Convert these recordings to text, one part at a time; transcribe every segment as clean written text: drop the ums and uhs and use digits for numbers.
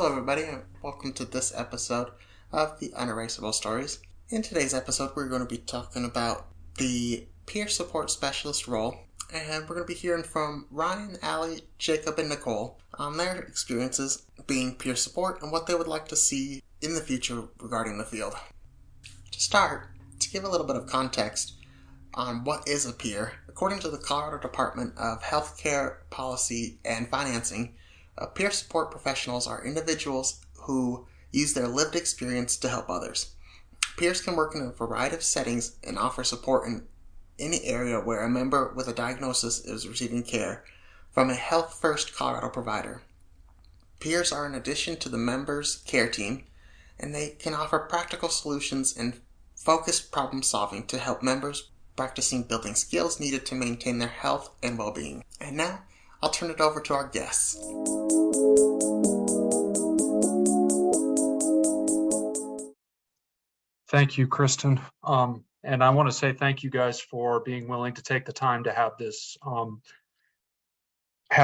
Hello, everybody, and welcome to this episode of the Un-Erasable Stories. In today's episode, we're going to be talking about the peer support specialist role, and we're going to be hearing from Ryan, Allie, Jacob, and Nicole on their experiences being peer support and what they would like to see in the future regarding the field. To start, to give a little bit of context on what is a peer, according to the Colorado Department of Healthcare Policy and Financing, peer support professionals are individuals who use their lived experience to help others. Peers can work in a variety of settings and offer support in any area where a member with a diagnosis is receiving care from a Health First Colorado provider. Peers are an addition to the member's care team, and they can offer practical solutions and focused problem solving to help members practicing building skills needed to maintain their health and well-being. And now, I'll turn it over to our guests. Thank you, Kristen. And I want to say thank you guys for being willing to take the time to have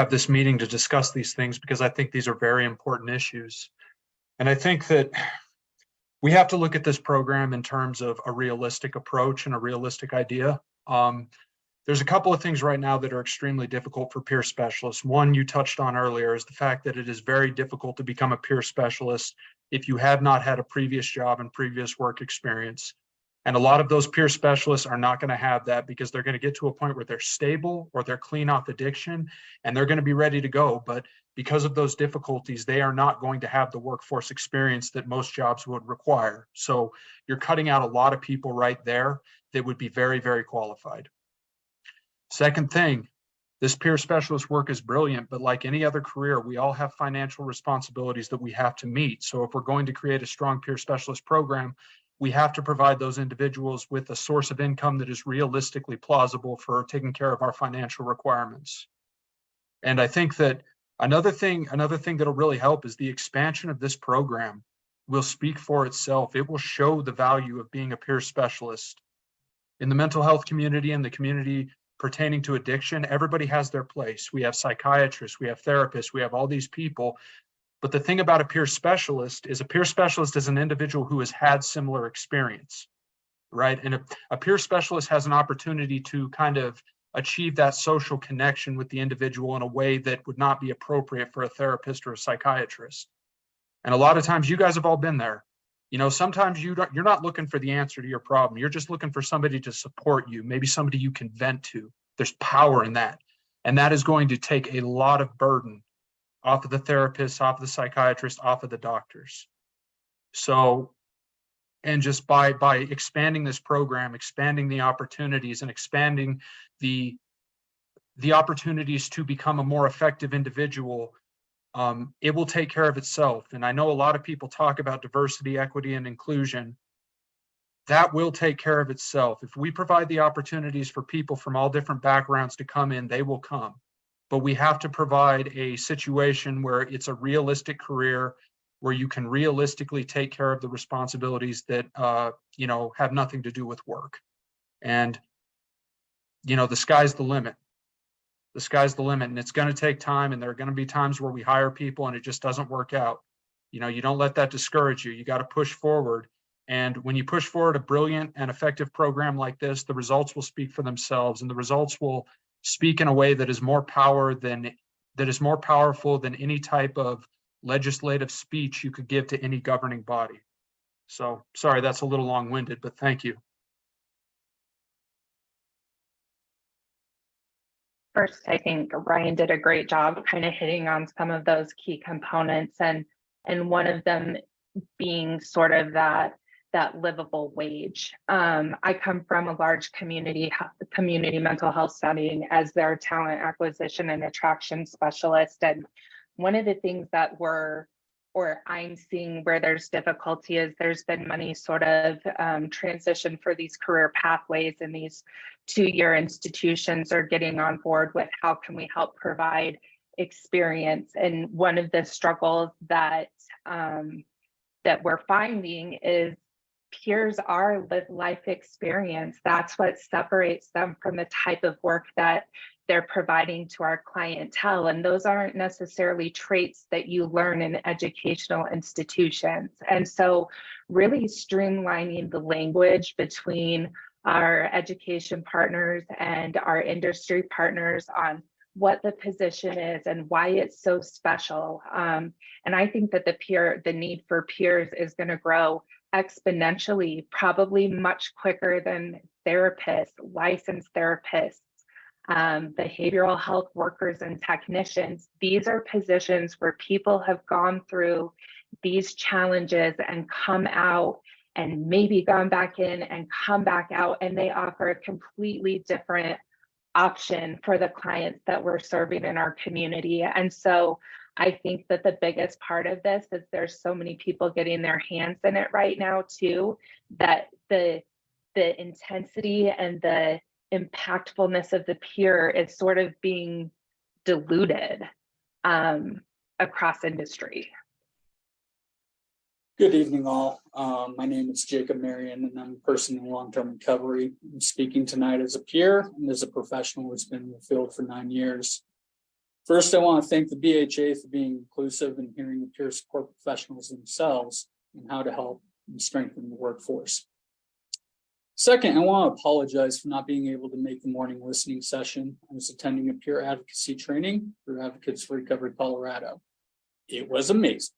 this meeting to discuss these things, because I think these are very important issues. And I think that we have to look at this program in terms of a realistic approach and a realistic idea. There's a couple of things right now that are extremely difficult for peer specialists. One you touched on earlier is the fact that it is very difficult to become a peer specialist if you have not had a previous job and previous work experience. And a lot of those peer specialists are not going to have that because they're going to get to a point where they're stable or they're clean off addiction and they're going to be ready to go. But because of those difficulties, they are not going to have the workforce experience that most jobs would require. So you're cutting out a lot of people right there that would be very, very qualified. Second thing, this peer specialist work is brilliant, but like any other career, we all have financial responsibilities that we have to meet. So if we're going to create a strong peer specialist program, we have to provide those individuals with a source of income that is realistically plausible for taking care of our financial requirements. And I think that another thing that'll really help is the expansion of this program will speak for itself. It will show the value of being a peer specialist. In the mental health community and the community pertaining to addiction, everybody has their place. We have psychiatrists, we have therapists, we have all these people. But the thing about a peer specialist is an individual who has had similar experience, right? And a peer specialist has an opportunity to kind of achieve that social connection with the individual in a way that would not be appropriate for a therapist or a psychiatrist. And a lot of times you guys have all been there. You know, sometimes you're not looking for the answer to your problem. You're just looking for somebody to support you, maybe somebody you can vent to. There's power in that. And that is going to take a lot of burden off of the therapists, off of the psychiatrists, off of the doctors. So, and just by expanding this program, expanding the opportunities and expanding the opportunities to become a more effective individual, it will take care of itself. And I know a lot of people talk about diversity, equity, and inclusion. That will take care of itself. If we provide the opportunities for people from all different backgrounds to come in, they will come. But we have to provide a situation where it's a realistic career, where you can realistically take care of the responsibilities that, have nothing to do with work. And, the sky's the limit. The sky's the limit, and it's going to take time, and there are going to be times where we hire people and it just doesn't work out. You don't let that discourage you. You got to push forward. And when you push forward a brilliant and effective program like this, the results will speak for themselves, and the results will speak in a way that is more powerful than any type of legislative speech you could give to any governing body. So sorry, that's a little long-winded, but thank you. First, I think Ryan did a great job kind of hitting on some of those key components, and one of them being sort of that livable wage. I come from a large community mental health setting as their talent acquisition and attraction specialist, and one of the things that I'm seeing where there's difficulty is there's been money sort of transition for these career pathways, and these two-year institutions are getting on board with how can we help provide experience. And one of the struggles that we're finding is peers are lived life experience. That's what separates them from the type of work that they're providing to our clientele. And those aren't necessarily traits that you learn in educational institutions. And so really streamlining the language between our education partners and our industry partners on what the position is and why it's so special. And I think that the need for peers is going to grow exponentially, probably much quicker than therapists, licensed therapists, behavioral health workers and technicians. These are positions where people have gone through these challenges and come out and maybe gone back in and come back out, and they offer a completely different option for the clients that we're serving in our community. And so I think that the biggest part of this is there's so many people getting their hands in it right now too, that the intensity and the impactfulness of the peer is sort of being diluted across industry. Good evening, all. My name is Jacob Marion, and I'm a person in long-term recovery. I'm speaking tonight as a peer and as a professional who's been in the field for 9 years. First, I want to thank the BHA for being inclusive and hearing the peer support professionals themselves and how to help and strengthen the workforce. Second, I want to apologize for not being able to make the morning listening session. I was attending a peer advocacy training through Advocates for Recovery Colorado. It was amazing.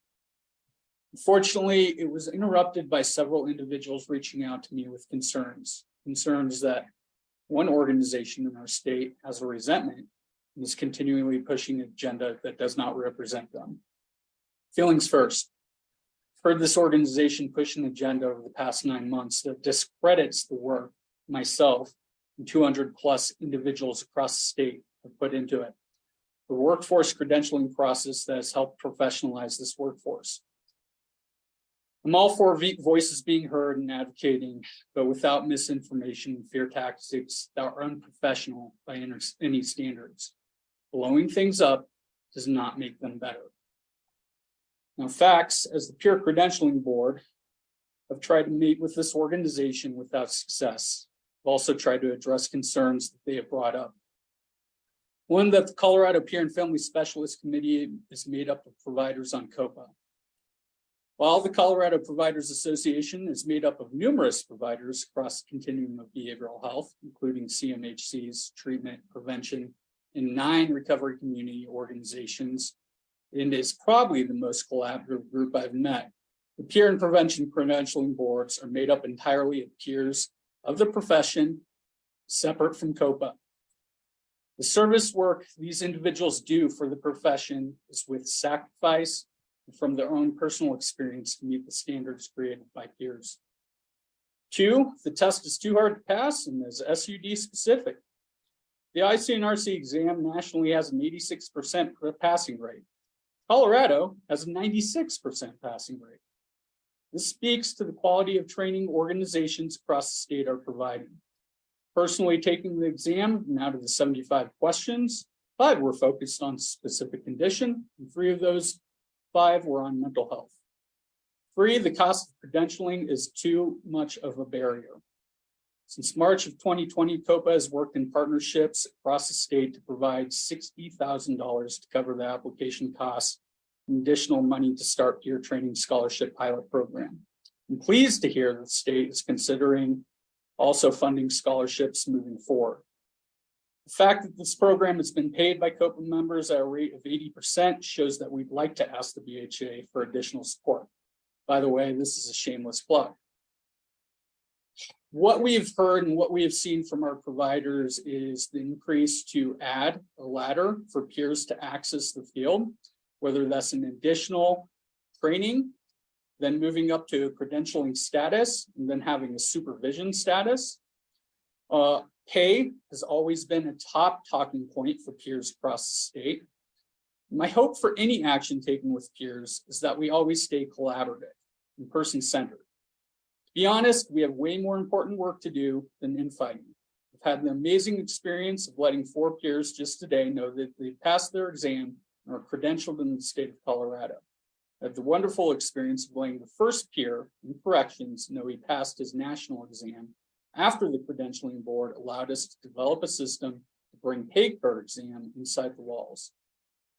Unfortunately, it was interrupted by several individuals reaching out to me with concerns that one organization in our state has a resentment and is continually pushing an agenda that does not represent them. Feelings first. I've heard this organization push an agenda over the past 9 months that discredits the work myself and 200 plus individuals across the state have put into it. The workforce credentialing process that has helped professionalize this workforce. I'm all for voices being heard and advocating, but without misinformation and fear tactics that are unprofessional by any standards. Blowing things up does not make them better. Now, facts, as the peer credentialing board, have tried to meet with this organization without success. I've also tried to address concerns that they have brought up. One, that the Colorado Peer and Family Specialist Committee is made up of providers on COPA. While the Colorado Providers Association is made up of numerous providers across the continuum of behavioral health, including CMHCs, treatment, prevention, and 9 recovery community organizations, and is probably the most collaborative group I've met. The peer and prevention credentialing boards are made up entirely of peers of the profession, separate from COPA. The service work these individuals do for the profession is with sacrifice from their own personal experience to meet the standards created by peers. 2, the test is too hard to pass and is SUD specific. The ICNRC exam nationally has an 86% passing rate. Colorado has a 96% passing rate. This speaks to the quality of training organizations across the state are providing. Personally taking the exam, and out of the 75 questions, 5 were focused on specific condition, and 3 of those 5 were on mental health. 3, the cost of credentialing is too much of a barrier. Since March of 2020, COPA has worked in partnerships across the state to provide $60,000 to cover the application costs and additional money to start peer training scholarship pilot program. I'm pleased to hear that the state is considering also funding scholarships moving forward. The fact that this program has been paid by COPA members at a rate of 80% shows that we'd like to ask the BHA for additional support. By the way, this is a shameless plug. What we've heard and what we have seen from our providers is the increase to add a ladder for peers to access the field, whether that's an additional training, then moving up to a credentialing status, and then having a supervision status. Pay has always been a top talking point for peers across the state. My hope for any action taken with peers is that we always stay collaborative and person-centered. To be honest, we have way more important work to do than infighting. I've had an amazing experience of letting 4 peers just today know that they passed their exam and are credentialed in the state of Colorado. I had the wonderful experience of letting the first peer in corrections know he passed his national exam after the credentialing board allowed us to develop a system to bring pay exam inside the walls.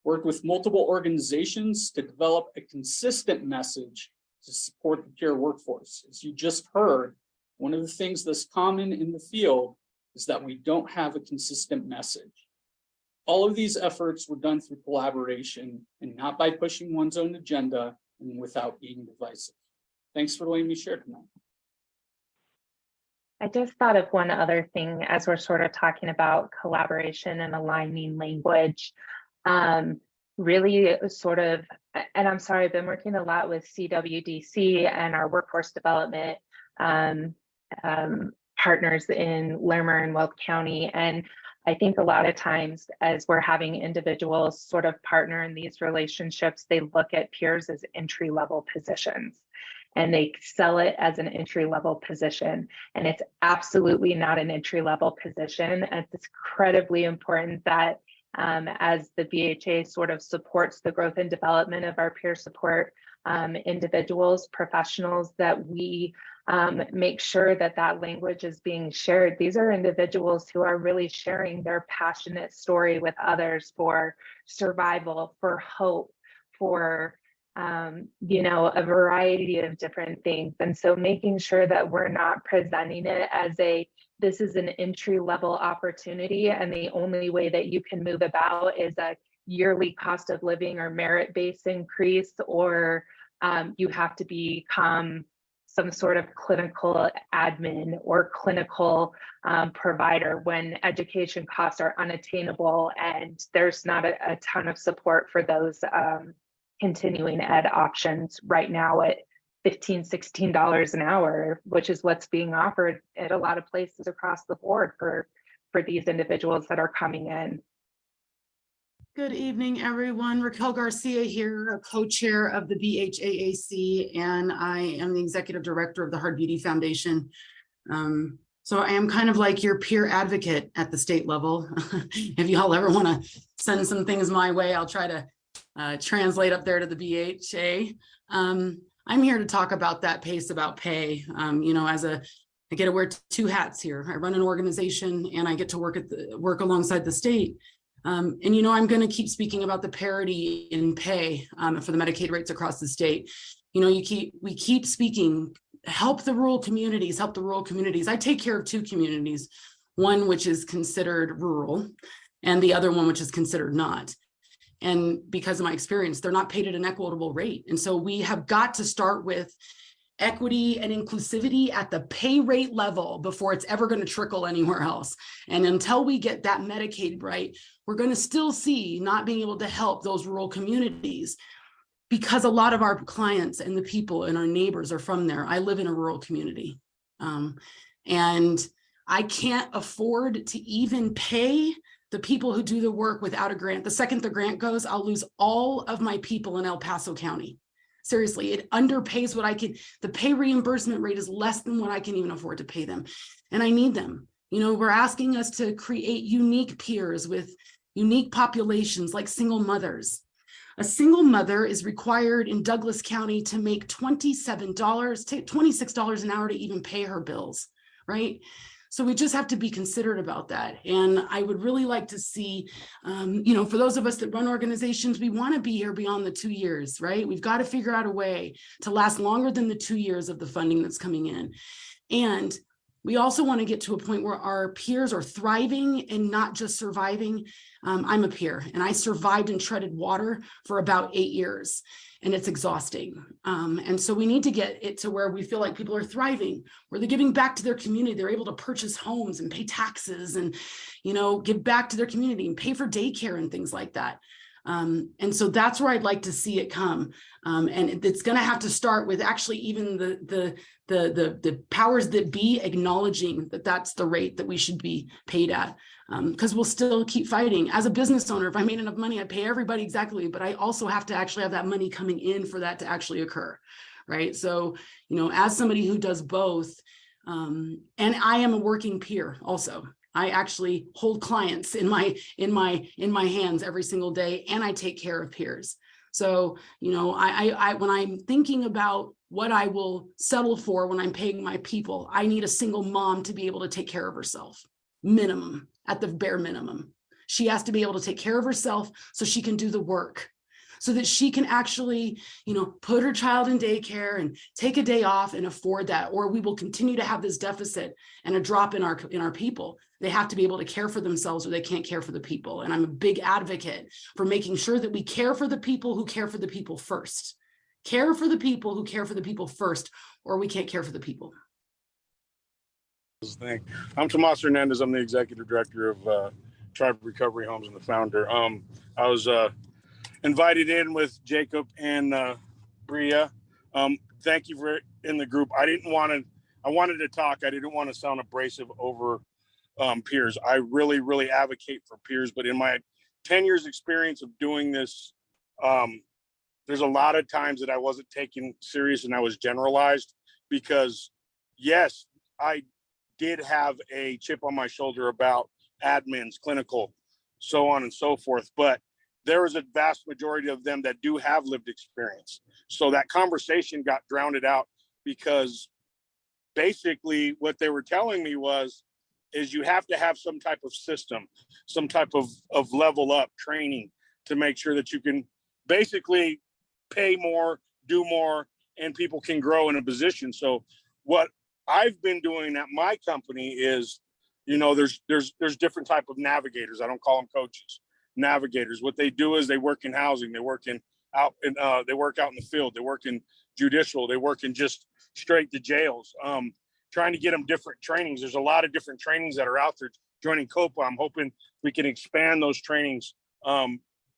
Worked with multiple organizations to develop a consistent message to support the peer workforce. As you just heard, one of the things that's common in the field is that we don't have a consistent message. All of these efforts were done through collaboration and not by pushing one's own agenda and without being divisive. Thanks for letting me share tonight. I just thought of one other thing as we're sort of talking about collaboration and aligning language. Really sort of, and I'm sorry, I've been working a lot with CWDC and our workforce development partners in Larimer and Weld County. And I think a lot of times as we're having individuals sort of partner in these relationships, they look at peers as entry-level positions and they sell it as an entry-level position. And it's absolutely not an entry-level position. And it's incredibly important that as the BHA sort of supports the growth and development of our peer support individuals, professionals, that we make sure that that language is being shared. These are individuals who are really sharing their passionate story with others for survival, for hope, for a variety of different things. And so making sure that we're not presenting it as this is an entry-level opportunity and the only way that you can move about is a yearly cost of living or merit-based increase, or you have to become some sort of clinical admin or clinical provider when education costs are unattainable and there's not a ton of support for those continuing ed options right now at $15, $16 an hour, which is what's being offered at a lot of places across the board for these individuals that are coming in. Good evening, everyone. Raquel Garcia here, a co-chair of the BHAAC, and I am the executive director of the Hard Beauty Foundation. So I am kind of like your peer advocate at the state level. If y'all ever want to send some things my way, I'll try to translate up there to the BHA. I'm here to talk about that pace about pay. I get to wear two hats here. I run an organization and I get to work alongside the state. I'm going to keep speaking about the parity in pay for the Medicaid rates across the state. We keep speaking, help the rural communities, help the rural communities. I take care of two communities, one which is considered rural and the other one which is considered not. And because of my experience, they're not paid at an equitable rate. And so we have got to start with equity and inclusivity at the pay rate level before it's ever going to trickle anywhere else. And until we get that Medicaid right, we're going to still see not being able to help those rural communities because a lot of our clients and the people and our neighbors are from there. I live in a rural community and I can't afford to even pay the people who do the work without a grant. The second the grant goes, I'll lose all of my people in El Paso County. Seriously, it underpays what I can. The pay reimbursement rate is less than what I can even afford to pay them. And I need them. We're asking us to create unique peers with unique populations like single mothers. A single mother is required in Douglas County to make $26 an hour to even pay her bills, right? So we just have to be considerate about that. And I would really like to see, for those of us that run organizations, we want to be here beyond the 2 years, right? We've got to figure out a way to last longer than the 2 years of the funding that's coming in. And we also want to get to a point where our peers are thriving and not just surviving. I'm a peer and I survived and treaded water for about 8 years. And it's exhausting. And so we need to get it to where we feel like people are thriving, where they're giving back to their community. They're able to purchase homes and pay taxes and, give back to their community and pay for daycare and things like that. And so that's where I'd like to see it come. And it's going to have to start with actually even the powers that be acknowledging that that's the rate that we should be paid at. Because we'll still keep fighting. As a business owner, if I made enough money, I'd pay everybody exactly, but I also have to actually have that money coming in for that to actually occur, right? So, as somebody who does both, and I am a working peer also. I actually hold clients in my hands every single day, and I take care of peers. So, I when I'm thinking about what I will settle for when I'm paying my people, I need a single mom to be able to take care of herself. minimum, at the bare minimum. She has to be able to take care of herself so she can do the work, so that she can actually, put her child in daycare and take a day off and afford that, or we will continue to have this deficit and a drop in our people. They have to be able to care for themselves or they can't care for the people. And I'm a big advocate for making sure that we care for the people who care for the people first. Care for the people who care for the people first, or we can't care for the people. I'm Tomas Hernandez. I'm the executive director of Tribe Recovery Homes and the founder. I was invited in with Jacob and Bria. Thank you for in the group. I wanted to talk. I didn't want to sound abrasive over peers. I really advocate for peers, but in my 10 years experience of doing this, there's a lot of times that I wasn't taken serious and I was generalized because yes, I did have a chip on my shoulder about admins, clinical, so on and so forth. But there is a vast majority of them that do have lived experience. So that conversation got drowned out because basically what they were telling me is you have to have some type of system, some type of level up training to make sure that you can basically pay more, do more, and people can grow in a position. So what I've been doing at my company is, there's different type of navigators. I don't call them coaches, navigators. What they do is they work in housing, they work out in the field, they work in judicial, they work in just straight to jails. Trying to get them different trainings. There's a lot of different trainings that are out there. Joining COPA, I'm hoping we can expand those trainings,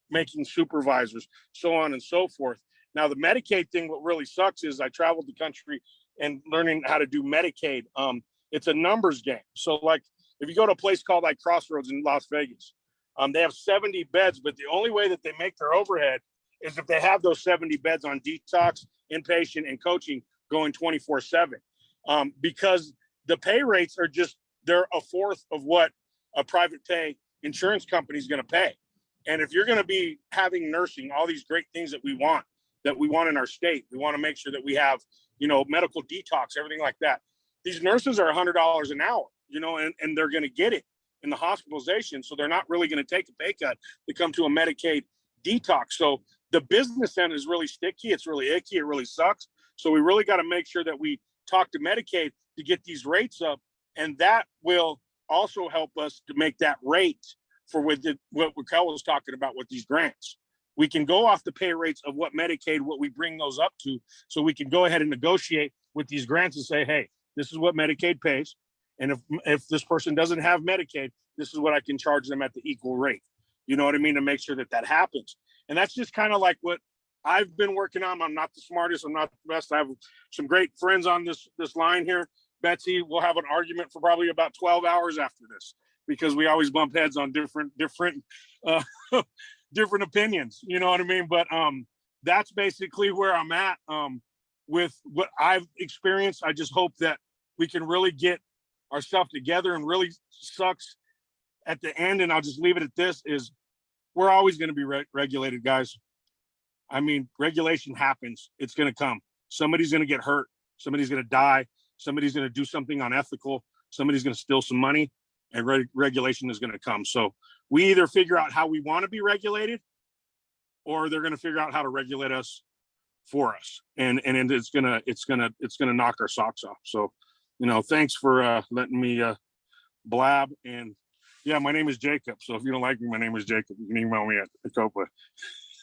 making supervisors, so on and so forth. Now the Medicaid thing, what really sucks is I traveled the country and learning how to do Medicaid. It's a numbers game. So like if you go to a place called like Crossroads in Las Vegas, they have 70 beds, but the only way that they make their overhead is if they have those 70 beds on detox, inpatient, and coaching going 24/7. Because the pay rates are they're a fourth of what a private pay insurance company is going to pay. And if you're going to be having nursing, all these great things that we want in our state, we want to make sure that we have, medical detox, everything like that. These nurses are $100 an hour, and they're going to get it in the hospitalization. So they're not really going to take a pay cut to come to a Medicaid detox. So the business end is really sticky. It's really icky. It really sucks. So we really got to make sure that we talk to Medicaid to get these rates up. And that will also help us to make that rate for what Raquel was talking about with these grants. We can go off the pay rates of what Medicaid, what we bring those up to, so we can go ahead and negotiate with these grants and say, hey, this is what Medicaid pays. And if this person doesn't have Medicaid, this is what I can charge them at the equal rate. You know what I mean? To make sure that happens. And that's just kind of like what I've been working on. I'm not the smartest. I'm not the best. I have some great friends on this line here. Betsy, we'll have an argument for probably about 12 hours after this because we always bump heads on different different opinions. You know what I mean? But that's basically where I'm at with what I've experienced. I just hope that we can really get ourselves together, and really sucks at the end. And I'll just leave it at this: is we're always going to be regulated, guys. I mean, regulation happens. It's going to come. Somebody's going to get hurt. Somebody's going to die. Somebody's going to do something unethical. Somebody's going to steal some money, and regulation is going to come. So we either figure out how we want to be regulated, or they're going to figure out how to regulate us for us. And it's going to knock our socks off. So, thanks for letting me blab. And yeah, my name is Jacob. So if you don't like me, my name is Jacob. You can email me at Copa.